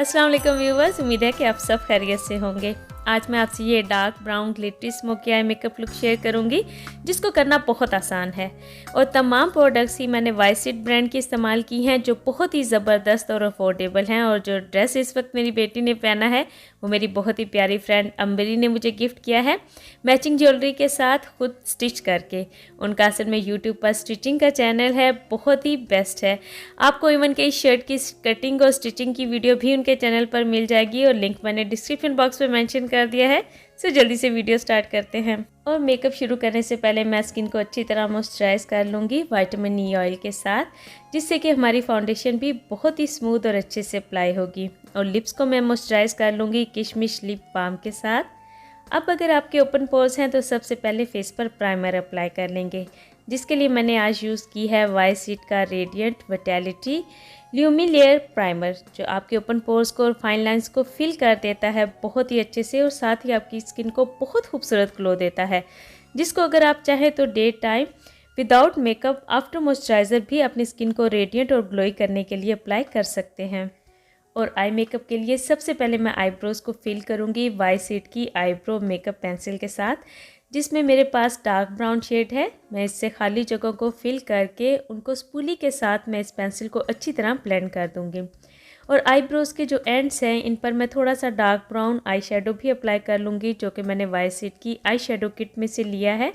अस्सलाम वालेकुम व्यूवर्स, उम्मीद है कि आप सब खैरियत से होंगे। आज मैं आपसे ये dark brown glittery smoky eye makeup look share करूंगी जिसको करना बहुत आसान है। और तमाम प्रोडक्ट्स ही मैंने वाइसिट ब्रांड की इस्तेमाल की हैं जो बहुत ही ज़बरदस्त और अफोर्डेबल हैं। और जो ड्रेस इस वक्त मेरी बेटी ने पहना है वो मेरी बहुत ही प्यारी फ्रेंड अम्बरी ने मुझे गिफ्ट किया है, मैचिंग ज्वेलरी के साथ खुद स्टिच करके। उनका असल में यूट्यूब पर स्टिचिंग का चैनल है, बहुत ही बेस्ट है। आपको इवन के इस शर्ट की कटिंग और स्टिचिंग की वीडियो भी उनके चैनल पर मिल जाएगी और लिंक मैंने डिस्क्रिप्शन बॉक्स में मेंशन कर दिया है। सो जल्दी से वीडियो स्टार्ट करते हैं। और मेकअप शुरू करने से पहले मैं स्किन को अच्छी तरह मॉइस्चराइज कर लूँगी विटामिन ई ऑयल के साथ, जिससे कि हमारी फाउंडेशन भी बहुत ही स्मूथ और अच्छे से अप्लाई होगी। और लिप्स को मैं मॉइस्चराइज कर लूँगी किशमिश लिप बाम के साथ। अब अगर आपके ओपन पोर्स हैं तो सबसे पहले फेस पर प्राइमर अप्लाई कर लेंगे, जिसके लिए मैंने आज यूज़ की है वाइसिट का रेडिएंट विटैलिटी ल्यूमी लेयर प्राइमर, जो आपके ओपन पोर्स को और फाइन लाइंस को फिल कर देता है बहुत ही अच्छे से और साथ ही आपकी स्किन को बहुत खूबसूरत ग्लो देता है, जिसको अगर आप चाहें तो day time without makeup after moisturiser भी अपनी स्किन को रेडिएंट और ग्लोई करने के लिए अप्लाई कर सकते हैं। और आई मेकअप के लिए सबसे पहले मैं आईब्रोज़ को फिल करूँगी वाइसिट की आईब्रो मेकअप पेंसिल के साथ, जिसमें मेरे पास डार्क ब्राउन शेड है। मैं इससे खाली जगहों को फिल करके उनको स्पूली के साथ मैं इस पेंसिल को अच्छी तरह ब्लेंड कर दूँगी। और आईब्रोज़ के जो एंड्स हैं इन पर मैं थोड़ा सा डार्क ब्राउन आई शेडो भी अप्लाई कर लूँगी, जो कि मैंने वाइसिट की आई शेडो किट में से लिया है।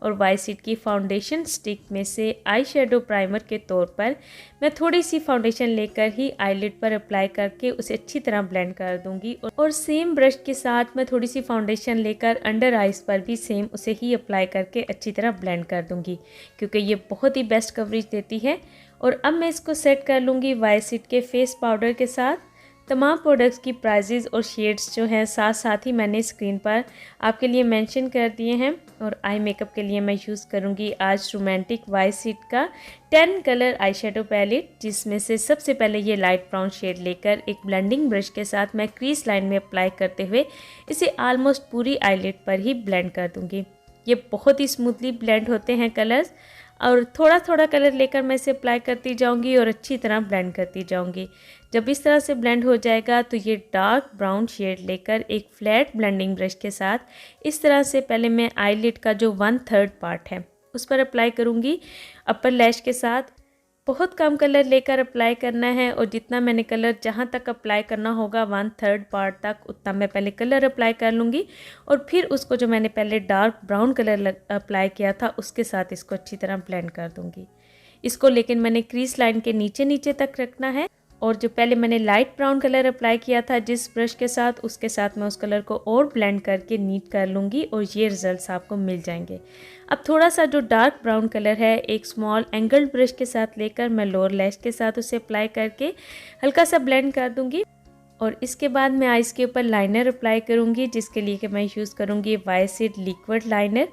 और वाइसिट की फाउंडेशन स्टिक में से आई शेडो प्राइमर के तौर पर मैं थोड़ी सी फाउंडेशन लेकर ही आईलिड पर अप्लाई करके उसे अच्छी तरह ब्लेंड कर दूंगी। और सेम ब्रश के साथ मैं थोड़ी सी फाउंडेशन लेकर अंडर आइज पर भी सेम उसे ही अप्लाई करके अच्छी तरह ब्लेंड कर दूंगी, क्योंकि ये बहुत ही बेस्ट कवरेज देती है। और अब मैं इसको सेट कर लूँगी वाइसिट के फेस पाउडर के साथ। तमाम प्रोडक्ट्स की प्राइजेज़ और शेड्स जो हैं साथ साथ ही मैंने स्क्रीन पर आपके लिए मेंशन कर दिए हैं। और आई मेकअप के लिए मैं यूज़ करूंगी आज रोमांटिक वाइसिट का 10 कलर आई शेडो पैलेट, जिसमें से सबसे पहले ये लाइट ब्राउन शेड लेकर एक ब्लेंडिंग ब्रश के साथ मैं क्रीज लाइन में अप्लाई करते हुए इसे ऑलमोस्ट पूरी आईलिड पर ही ब्लेंड कर दूँगी। ये बहुत ही स्मूथली ब्लेंड होते हैं कलर्स, और थोड़ा थोड़ा कलर लेकर मैं इसे अप्लाई करती जाऊंगी और अच्छी तरह ब्लेंड करती जाऊंगी। जब इस तरह से ब्लेंड हो जाएगा तो ये डार्क ब्राउन शेड लेकर एक फ्लैट ब्लेंडिंग ब्रश के साथ इस तरह से पहले मैं आईलिड का जो 1/3 पार्ट है उस पर अप्लाई करूंगी अपर लैश के साथ। बहुत कम कलर लेकर अप्लाई करना है और जितना मैंने कलर जहाँ तक अप्लाई करना होगा 1/3 पार्ट तक उतना मैं पहले कलर अप्लाई कर लूँगी। और फिर उसको जो मैंने पहले डार्क ब्राउन कलर अप्लाई किया था उसके साथ इसको अच्छी तरह ब्लेंड कर दूँगी। इसको लेकिन मैंने क्रीज लाइन के नीचे नीचे तक रखना है। और जो पहले मैंने लाइट ब्राउन कलर अप्लाई किया था जिस ब्रश के साथ, उसके साथ मैं उस कलर को और ब्लेंड करके नीट कर लूँगी और ये रिजल्ट्स आपको मिल जाएंगे। अब थोड़ा सा जो डार्क ब्राउन कलर है एक स्मॉल एंगल्ड ब्रश के साथ लेकर मैं लोअर लैश के साथ उसे अप्लाई करके हल्का सा ब्लेंड कर दूँगी। और इसके बाद मैं आइज़ के ऊपर लाइनर अप्लाई करूँगी, जिसके लिए कि मैं यूज़ करूँगी वाइसिट लिक्विड लाइनर,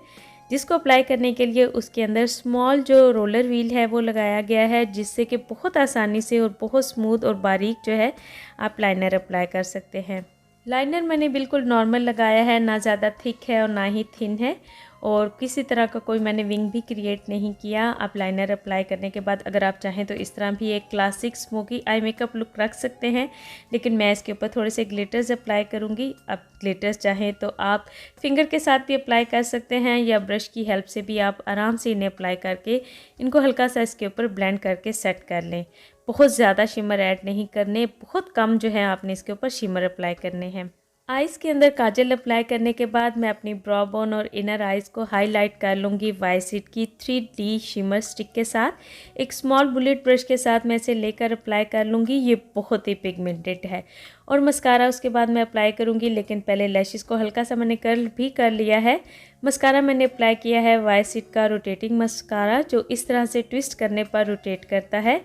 जिसको अप्लाई करने के लिए उसके अंदर स्मॉल जो रोलर व्हील है वो लगाया गया है, जिससे कि बहुत आसानी से और बहुत स्मूथ और बारीक जो है आप लाइनर अप्लाई कर सकते हैं। लाइनर मैंने बिल्कुल नॉर्मल लगाया है, ना ज़्यादा थिक है और ना ही थिन है, और किसी तरह का कोई मैंने विंग भी क्रिएट नहीं किया। आप लाइनर अप्लाई करने के बाद अगर आप चाहें तो इस तरह भी एक classic smoky eye makeup look रख सकते हैं, लेकिन मैं इसके ऊपर थोड़े से ग्लिटर्स अप्लाई करूंगी। अब ग्लिटर्स चाहें तो आप फिंगर के साथ भी अप्लाई कर सकते हैं या ब्रश की हेल्प से भी आप आराम से इन्हें अप्लाई करके इनको हल्का सा इसके ऊपर ब्लेंड करके सेट कर लें। बहुत ज़्यादा शिमर ऐड नहीं करने, बहुत कम जो है आपने इसके ऊपर शिमर अप्लाई करने हैं। आइज़ के अंदर काजल अप्लाई करने के बाद मैं अपनी ब्रो बोन और इनर आइज़ को हाईलाइट कर लूँगी वाइसिट की 3D शिमर स्टिक के साथ। एक स्मॉल बुलेट ब्रश के साथ मैं इसे लेकर अप्लाई कर लूँगी। ये बहुत ही पिगमेंटेड है। और मस्कारा उसके बाद मैं अप्लाई करूँगी, लेकिन पहले लैशेस को हल्का सा मैंने कर्ल भी कर लिया है। मस्कारा मैंने अप्लाई किया है वाइसिट का रोटेटिंग मस्कारा, जो इस तरह से ट्विस्ट करने पर रोटेट करता है।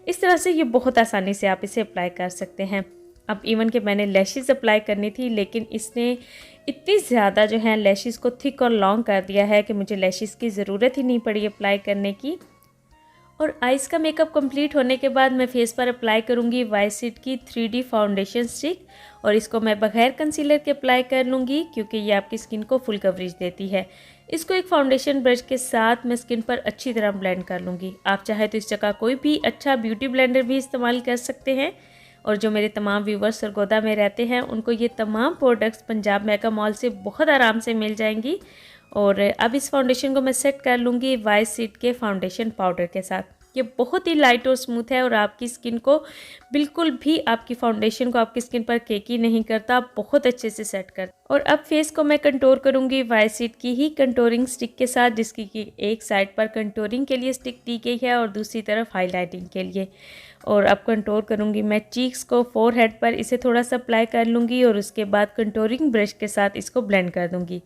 इस तरह से ये बहुत आसानी से आप इसे अप्लाई कर सकते हैं। अब इवन कि मैंने लैशेस अप्लाई करनी थी, लेकिन इसने इतनी ज़्यादा जो है लैशेस को थिक और लॉन्ग कर दिया है कि मुझे लैशेस की ज़रूरत ही नहीं पड़ी अप्लाई करने की। और आइज़ का मेकअप कंप्लीट होने के बाद मैं फेस पर अप्लाई करूँगी वाइसिट की 3D फाउंडेशन स्टिक, और इसको मैं बगैर कंसीलर के अप्लाई कर लूँगी क्योंकि ये आपकी स्किन को फुल कवरेज देती है। इसको एक फाउंडेशन ब्रश के साथ मैं स्किन पर अच्छी तरह ब्लेंड कर लूँगी। आप चाहे तो इस जगह कोई भी अच्छा ब्यूटी ब्लेंडर भी इस्तेमाल कर सकते हैं। और जो मेरे तमाम व्यूवर्स सरगोदा में रहते हैं उनको ये तमाम प्रोडक्ट्स पंजाब मेगा मॉल से बहुत आराम से मिल जाएंगी। और अब इस फाउंडेशन को मैं सेट कर लूँगी वाइसिड के फाउंडेशन पाउडर के साथ। ये बहुत ही लाइट और स्मूथ है और आपकी स्किन को बिल्कुल भी आपकी फाउंडेशन को आपकी स्किन पर केकी नहीं करता, बहुत अच्छे से सेट करता। और अब फेस को मैं कंटूर करूँगी वाइसिड की ही कंटूरिंग स्टिक के साथ, जिसकी कि एक साइड पर कंटूरिंग के लिए स्टिक दी गई है और दूसरी तरफ हाईलाइटिंग के लिए। और अब कंटूर करूँगी मैं चीक्स को, फोरहेड पर इसे थोड़ा सा अप्लाई कर लूँगी और उसके बाद कंटूरिंग ब्रश के साथ इसको ब्लेंड कर दूँगी।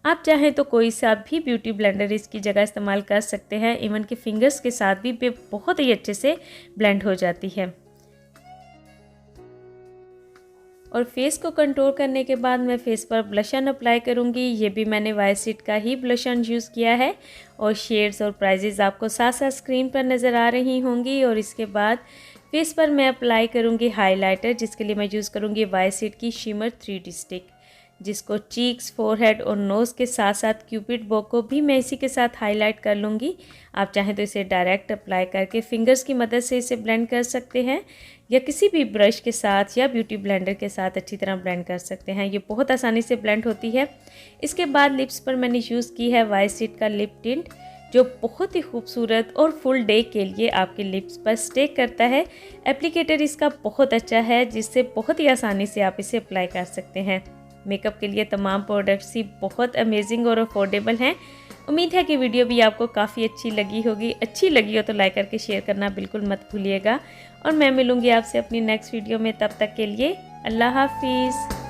आप चाहें तो कोई सा भी ब्यूटी ब्लेंडर इसकी जगह इस्तेमाल कर सकते हैं, इवन कि फिंगर्स के साथ भी बहुत ही अच्छे से ब्लेंड हो जाती है। और फेस को कंटूर करने के बाद मैं फेस पर ब्लशन अप्लाई करूँगी। ये भी मैंने वाइसिड का ही ब्लशन यूज़ किया है और शेड्स और प्राइजेस आपको साथ साथ स्क्रीन पर नज़र आ रही होंगी। और इसके बाद फेस पर मैं अप्लाई करूँगी हाइलाइटर, जिसके लिए मैं यूज़ करूँगी वाइसिड की शिमर 3D स्टिक, जिसको चीक्स, फोरहेड और नोज़ के साथ साथ क्यूपिड बो को भी मैं इसी के साथ हाईलाइट कर लूँगी। आप चाहें तो इसे डायरेक्ट अप्लाई करके फिंगर्स की मदद से इसे ब्लेंड कर सकते हैं या किसी भी ब्रश के साथ या ब्यूटी ब्लेंडर के साथ अच्छी तरह ब्लेंड कर सकते हैं। ये बहुत आसानी से ब्लेंड होती है। इसके बाद लिप्स पर मैंने यूज़ की है वाइसिड का लिप टिंट, जो बहुत ही खूबसूरत और फुल डे के लिए आपके लिप्स पर स्टे करता है। एप्लीकेटर इसका बहुत अच्छा है, जिससे बहुत ही आसानी से आप इसे अप्लाई कर सकते हैं। मेकअप के लिए तमाम प्रोडक्ट्स ही बहुत अमेजिंग और अफोर्डेबल हैं। उम्मीद है कि वीडियो भी आपको काफ़ी अच्छी लगी होगी। अच्छी लगी हो तो लाइक करके शेयर करना बिल्कुल मत भूलिएगा। और मैं मिलूँगी आपसे अपनी नेक्स्ट वीडियो में, तब तक के लिए अल्लाह हाफिज़।